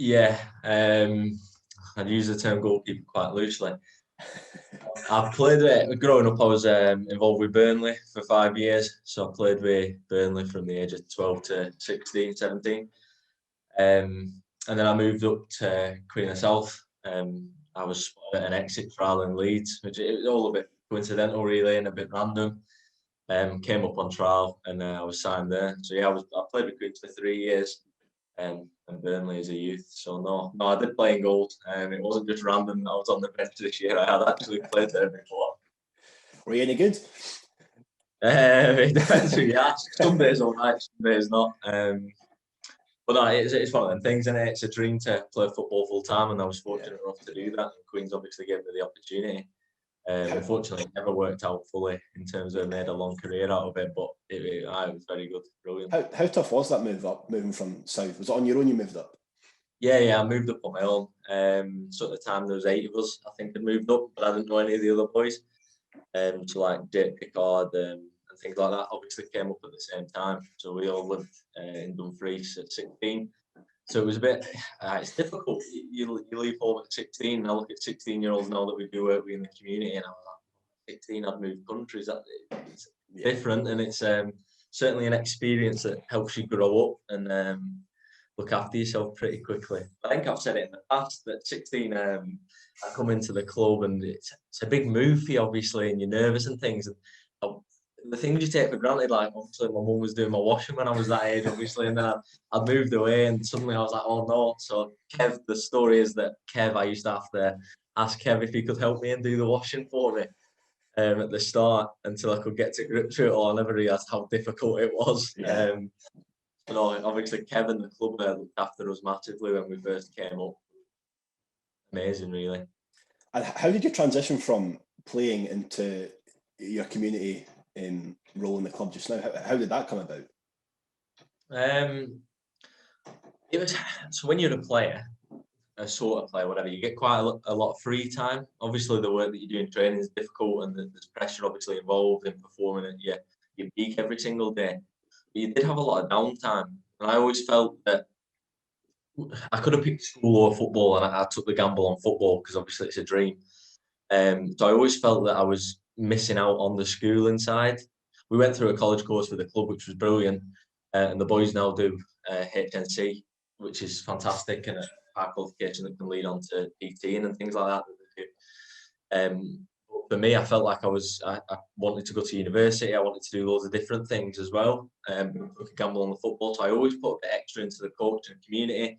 Yeah, I'd use the term goalkeeper quite loosely. I've played it growing up. I was involved with Burnley for 5 years, so I played with Burnley from the age of 12 to 16, 17. And then I moved up to Queen of the South. I was spotted at an exit trial in Leeds, which it was all a bit coincidental, really, and a bit random. Came up on trial, and I was signed there. So yeah, I played with Queens for 3 years, and Burnley as a youth. So no, I did play in goals. It wasn't just random. I was on the bench this year. I had actually played there before. Were you any good? It depends who you ask. Some days all right, some days not. But no, it's one of them things, and it? It's a dream to play football full time, and I was fortunate enough to do that. And Queens obviously gave me the opportunity. How, Unfortunately, it never worked out fully in terms of made a long career out of it, but it was very good, brilliant. how tough was that move up, moving from South? Was it on your own you moved up? Yeah, I moved up on my own. So at the time there was 8 of us, I think, had moved up, but I didn't know any of the other boys. So like Jake Pickard and things like that obviously came up at the same time. So we all lived in Dumfries at 16. So it was a bit, it's difficult. You leave home at 16. I look at 16-year-olds now that we do work with in the community, and I was like, 16, I'd moved countries. It's different, and it's certainly an experience that helps you grow up and look after yourself pretty quickly. I think I've said it in the past that 16, I come into the club and it's a big move for you, obviously, and you're nervous and things. And the things you take for granted, like obviously my mum was doing my washing when I was that age, obviously, and then I'd moved away and suddenly I was like, oh no. So Kev, the story is that I used to have to ask Kev if he could help me and do the washing for me at the start until I could get to grips with it all. I never realised how difficult it was. Yeah. But obviously Kevin, the club there, looked after us massively when we first came up. Amazing, really. And how did you transition from playing into your community role in the club just now? How did that come about? Um, it was so when you're a player, a sort of player, whatever, you get quite a lot of free time. Obviously, the work that you do in training is difficult, and there's pressure obviously involved in performing at your peak every single day. But you did have a lot of downtime, and I always felt that I could have picked school or football, and I took the gamble on football because obviously it's a dream. So I always felt that I was missing out on the schooling side. We went through a college course for the club, which was brilliant, and the boys now do HNC, which is fantastic and a high qualification that can lead on to PTing and things like that. For me, I felt like I wanted to go to university. I wanted to do loads of different things as well. Took a gamble on the football, so I always put a bit extra into the coaching community.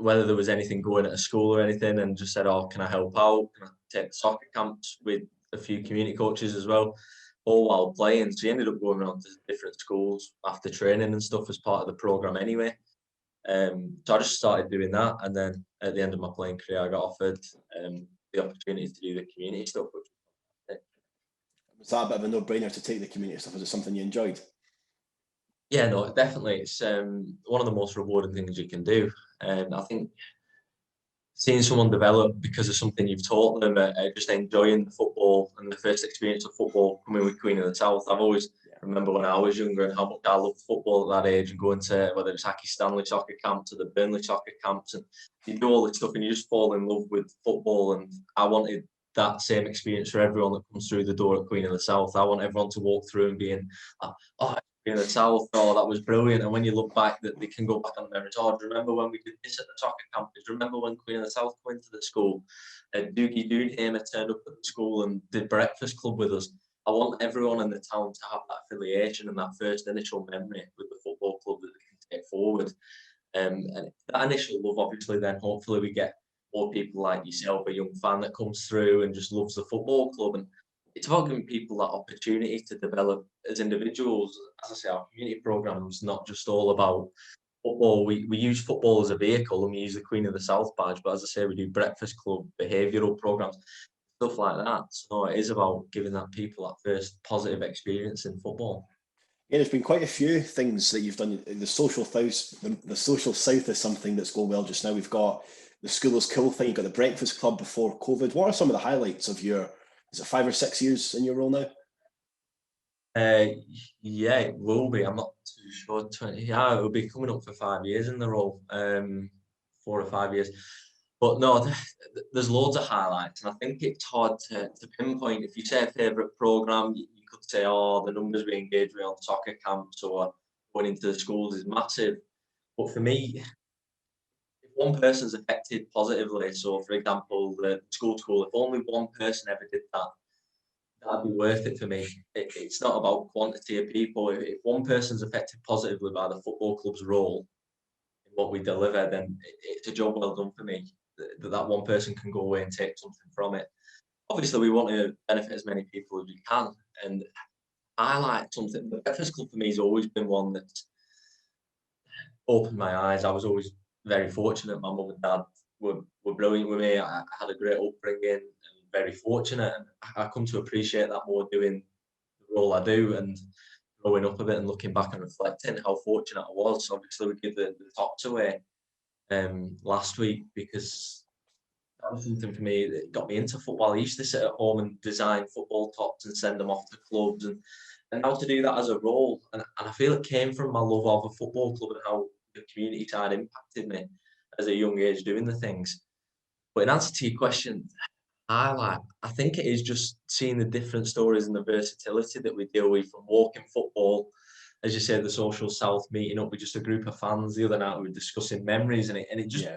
Whether there was anything going at a school or anything, and just said, oh, can I help out? Can I take soccer camps with a few community coaches as well, all while playing? So you ended up going around to different schools after training and stuff as part of the programme anyway. So I just started doing that, and then at the end of my playing career, I got offered the opportunity to do the community stuff. Was that a bit of a no-brainer to take the community stuff? Was it something you enjoyed? Yeah, no, definitely. It's one of the most rewarding things you can do. And I think seeing someone develop because of something you've taught them, just enjoying the football and the first experience of football coming with Queen of the South. I've always remember when I was younger and how much I loved football at that age and going to whether it's Aki Stanley soccer camps or the Burnley soccer camps, and you do all this stuff and you just fall in love with football. And I wanted that same experience for everyone that comes through the door at Queen of the South. I want everyone to walk through and being, oh, in the South, oh, that was brilliant. And when you look back, that they can go back on memories. Oh, do you remember when we did this at the soccer camp? Do you remember when Queen of the South went to the school? Doogie Doonhamer turned up at the school and did breakfast club with us. I want everyone in the town to have that affiliation and that first initial memory with the football club that they can take forward. And that initial love, obviously, then hopefully we get more people like yourself, a young fan that comes through and just loves the football club. And it's about giving people that opportunity to develop as individuals. As I say, our community programme is not just all about football. We use football as a vehicle, and we use the Queen of the South badge. But as I say, we do breakfast club, behavioural programmes, stuff like that. So it is about giving that people that first positive experience in football. Yeah, there's been quite a few things that you've done. The social south is something that's going well just now. We've got the School is Cool thing. You've got the Breakfast Club before COVID. What are some of the highlights of your, is it 5 or 6 years in your role now? Uh, yeah, it will be. I'm not too sure. 20. Yeah, it'll be coming up for 5 years in the role. 4 or 5 years. But no, there's loads of highlights, and I think it's hard to pinpoint. If you say a favourite programme, you could say, oh, the numbers we engage with on soccer camps or going into the schools is massive. But for me, if one person's affected positively, so for example, the school, if only one person ever did that, that'd be worth it for me. It's not about quantity of people. If one person's affected positively by the football club's role in what we deliver, then it's a job well done for me. That one person can go away and take something from it. Obviously, we want to benefit as many people as we can, and I like something. The Breakfast Club for me has always been one that's opened my eyes. I was always very fortunate. My mum and dad were brilliant with me. I had a great upbringing and very fortunate. And I come to appreciate that more doing the role I do and growing up a bit and looking back and reflecting how fortunate I was. Obviously, we gave the tops away last week because that was something for me that got me into football. I used to sit at home and design football tops and send them off to clubs and how to do that as a role. And I feel it came from my love of a football club and how the community side impacted me as a young age doing the things. But in answer to your question, I think it is just seeing the different stories and the versatility that we deal with from walking football, as you said, the social south, meeting up with just a group of fans the other night. We were discussing memories, and it just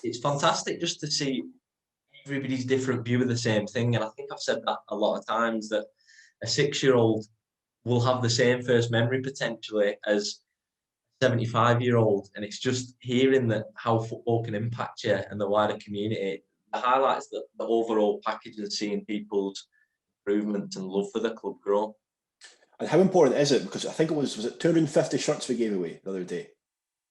it's fantastic just to see everybody's different view of the same thing. And I think I've said that a lot of times that a 6-year-old will have the same first memory potentially as 75-year-old, and it's just hearing that how football can impact you and the wider community. The highlights the overall package and seeing people's improvement and love for the club grow. And how important is it? Because I think was it 250 shirts we gave away the other day?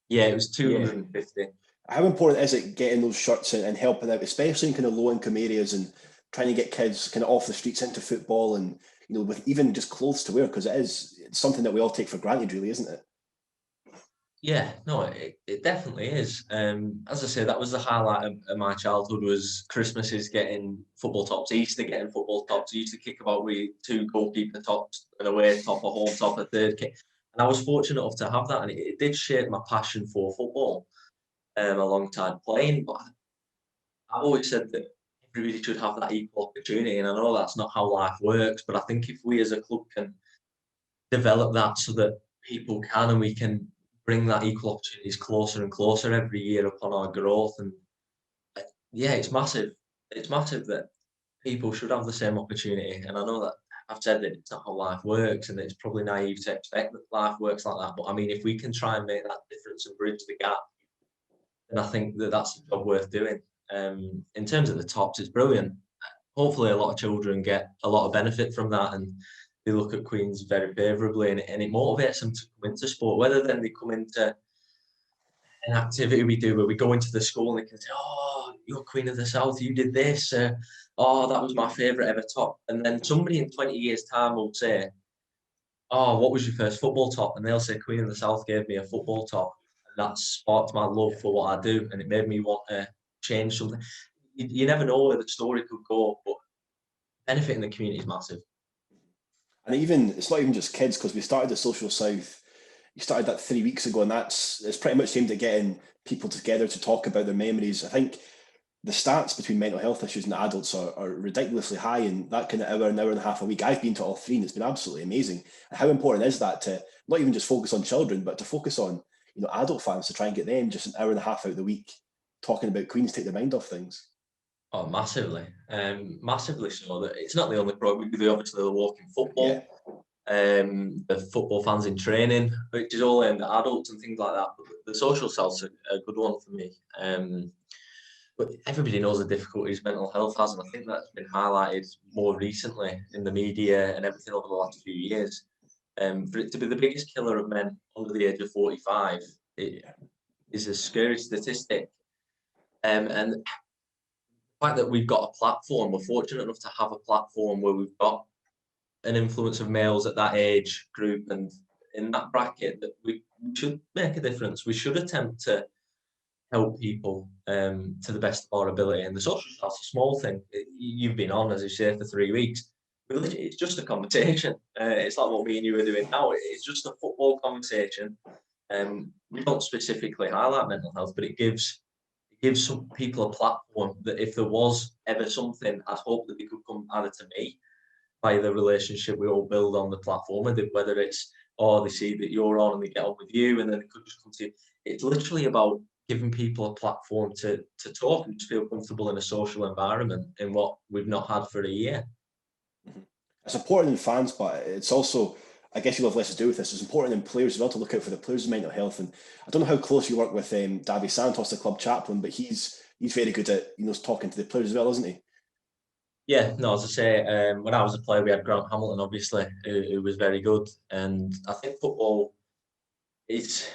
Yeah, it was 250. How important is it getting those shirts and helping out, especially in kind of low income areas and trying to get kids kind of off the streets into football and with even just clothes to wear, because it's something that we all take for granted, really, isn't it? Yeah, no, it definitely is. As I say, that was the highlight of my childhood was Christmases getting football tops, Easter getting football tops. I used to kick about with 2 goalkeeper tops, an away top, a home top, a third kick. And I was fortunate enough to have that, and it did shape my passion for football alongside playing. But I've always said that everybody should have that equal opportunity, and I know that's not how life works, but I think if we as a club can develop that so that people can and we can bring that equal opportunities closer and closer every year upon our growth. And yeah, it's massive. It's massive that people should have the same opportunity. And I know that I've said that it's not how life works, and it's probably naive to expect that life works like that. But I mean, if we can try and make that difference and bridge the gap, then I think that that's a job worth doing. In terms of the tops, it's brilliant. Hopefully, a lot of children get a lot of benefit from that, and they look at Queens very favourably, and it motivates them to come into sport. Whether then they come into an activity we do where we go into the school and they can say, "Oh, you're Queen of the South, you did this. Oh, that was my favourite ever top." And then somebody in 20 years' time will say, "Oh, what was your first football top?" And they'll say, "Queen of the South gave me a football top." And that sparked my love for what I do, and it made me want to change something. You never know where the story could go, but benefiting the community is massive. And even it's not even just kids, because we started the Social South. You started that 3 weeks ago, and it's pretty much aimed at getting people together to talk about their memories. I think the stats between mental health issues and adults are ridiculously high, and that kind of hour, an hour and a half a week. I've been to all three, and it's been absolutely amazing. And how important is that to not even just focus on children, but to focus on adult fans, to try and get them just an hour and a half out of the week talking about Queens, take their mind off things. Oh, massively, massively so. That it's not the only program we do. Obviously, the walking football, the football fans in training, which is all aimed at adults and things like that. But the social self's a good one for me. But everybody knows the difficulties mental health has, and I think that's been highlighted more recently in the media and everything over the last few years. For it to be the biggest killer of men under the age of 45, it is a scary statistic. And the fact that we've got a platform, we're fortunate enough to have a platform where we've got an influence of males at that age group and in that bracket, that we should make a difference. We should attempt to help people to the best of our ability. And the social stuff's a small thing. You've been on, as you say, for 3 weeks. it's just a conversation. It's like what me and you are doing now. It's just a football conversation. We don't specifically highlight mental health, but it gives some people a platform that if there was ever something, I'd hope that they could come either to me by the relationship we all build on the platform, and whether it's they see that you're on and they get on with you, and then they could just come to you. It's literally about giving people a platform to talk and just feel comfortable in a social environment in what we've not had for a year. Mhm. It's important in fans, but it's also, I guess you'll have less to do with this. It's important in players as well to look out for the players' mental health. And I don't know how close you work with Davy Santos, the club chaplain, but he's very good at talking to the players as well, isn't he? Yeah, no, as I say, when I was a player, we had Grant Hamilton, obviously, who was very good. And I think football is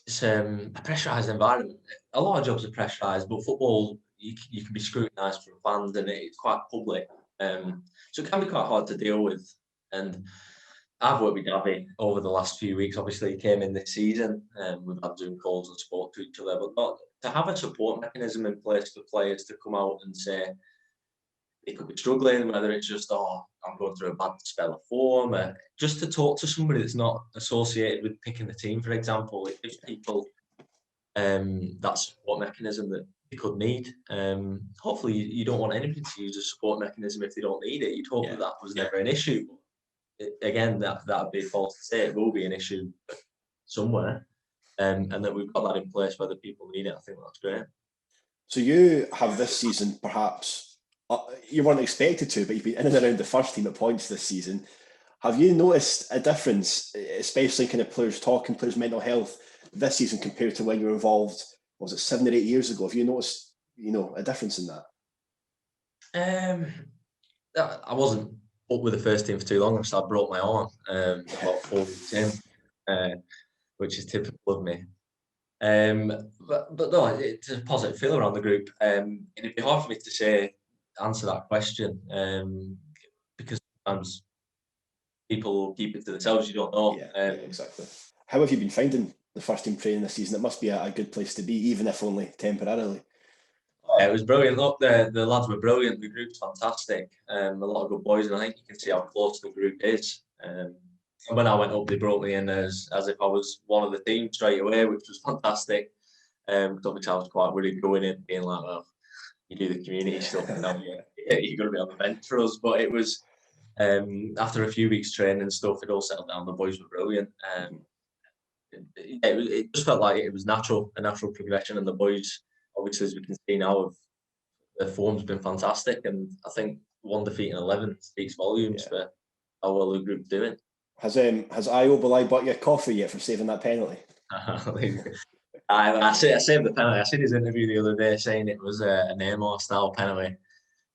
it's a pressurised environment. A lot of jobs are pressurised, but football, you can be scrutinised from fans, and it's quite public. So it can be quite hard to deal with. And I've worked with Davy over the last few weeks. Obviously, he came in this season, and we've had Zoom calls and spoke to each other. But not, to have a support mechanism in place for players to come out and say they could be struggling, whether it's just, I'm going through a bad spell of form, just to talk to somebody that's not associated with picking the team, for example. It gives people that support mechanism that they could need. Hopefully, you don't want anybody to use a support mechanism if they don't need it. You'd hope that was never an issue. Again, that'd be false to say. It will be an issue somewhere, and that we've got that in place whether people need it. I think that's great. So you have this season, perhaps you weren't expected to, but you've been in and around the first team at points this season. Have you noticed a difference, especially kind of players talking, players' mental health this season compared to when you were involved? Was it 7 or 8 years ago? Have you noticed, a difference in that? I wasn't up with the first team for too long, so I broke my arm about 4 weeks in, which is typical of me. But no, it's a positive feel around the group. It'd be hard for me to answer that question because sometimes people keep it to themselves. You don't know. Yeah, exactly. How have you been finding the first team training this season? It must be a good place to be, even if only temporarily. Yeah, it was brilliant. Look, the lads were brilliant. The group's fantastic. A lot of good boys, and I think you can see how close the group is. And when I went up, they brought me in as if I was one of the team straight away, which was fantastic. Because obviously I was quite worried going in, being like, well, you do the community stuff, and now you're going to be on the bench for us. But it was after a few weeks training and stuff, it all settled down. The boys were brilliant. It just felt like it was a natural progression, and the boys, obviously, as we can see now, their form's been fantastic, and I think one defeat in 11 speaks volumes for how well the group's doing. Has Io bought you a coffee yet for saving that penalty? I saved the penalty. I seen his interview the other day saying it was a Neymar style penalty,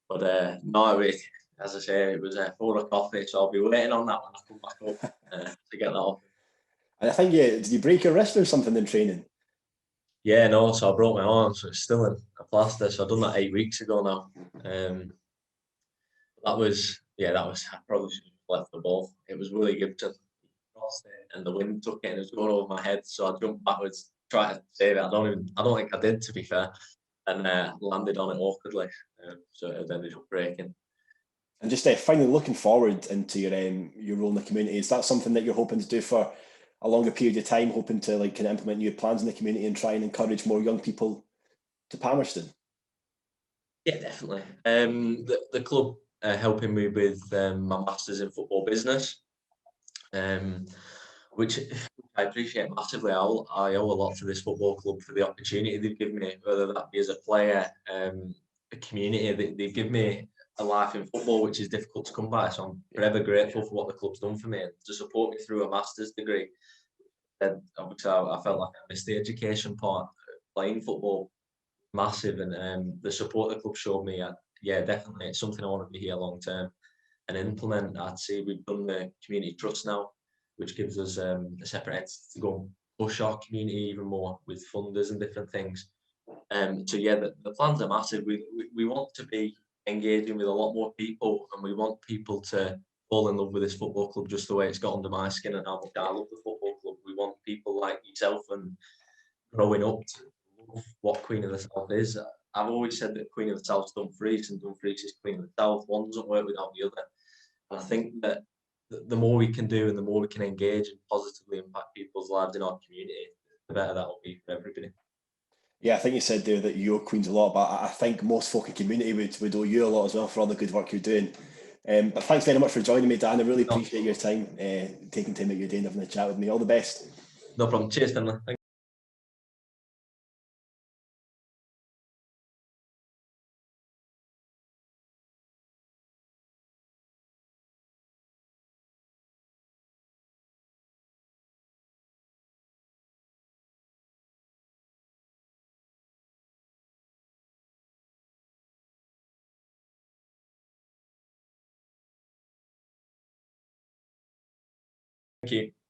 but no, as I say, it was for a coffee, so I'll be waiting on that when I come back up to get that off. And I think, did you break your wrist or something in training? Yeah, no, so I broke my arm, so it's still in a plaster. So I've done that 8 weeks ago now. I probably should have left the ball. It was Willie Gibson. He crossed it and the wind took it and it was going over my head. So I jumped backwards, tried to save it. I don't think I did, to be fair. And landed on it awkwardly. So it ended up breaking. And just finally looking forward into your role in the community, is that something that you're hoping to do for a longer period of time, hoping to kind of implement new plans in the community and try and encourage more young people to Palmerston? Yeah, definitely. The club helping me with my masters in football business, which I appreciate massively. I owe a lot to this football club for the opportunity they've given me, whether that be as a player, a community. They've given me a life in football, which is difficult to come by. So I'm forever grateful for what the club's done for me and to support me through a master's degree. Then obviously I felt like I missed the education part. Playing football, massive, and the support the club showed me. Definitely, it's something I want to be here long term and implement. I'd say we've done the community trust now, which gives us a separate entity to go and push our community even more with funders and different things. The plans are massive. We want to be engaging with a lot more people, and we want people to fall in love with this football club just the way it's got under my skin and how much I love the football club. We want people like yourself and growing up to love what Queen of the South is. I've always said that Queen of the South's Dumfries and Dumfries is Queen of the South. One doesn't work without the other. And I think that the more we can do and the more we can engage and positively impact people's lives in our community, the better that will be for everybody. Yeah, I think you said there that you owe Queens a lot, but I think most folk in community would owe you a lot as well for all the good work you're doing. But thanks very much for joining me, Dan. I really No, appreciate your time, taking time out of your day and having a chat with me. All the best. no problem. Cheers, Finlay. Thank you.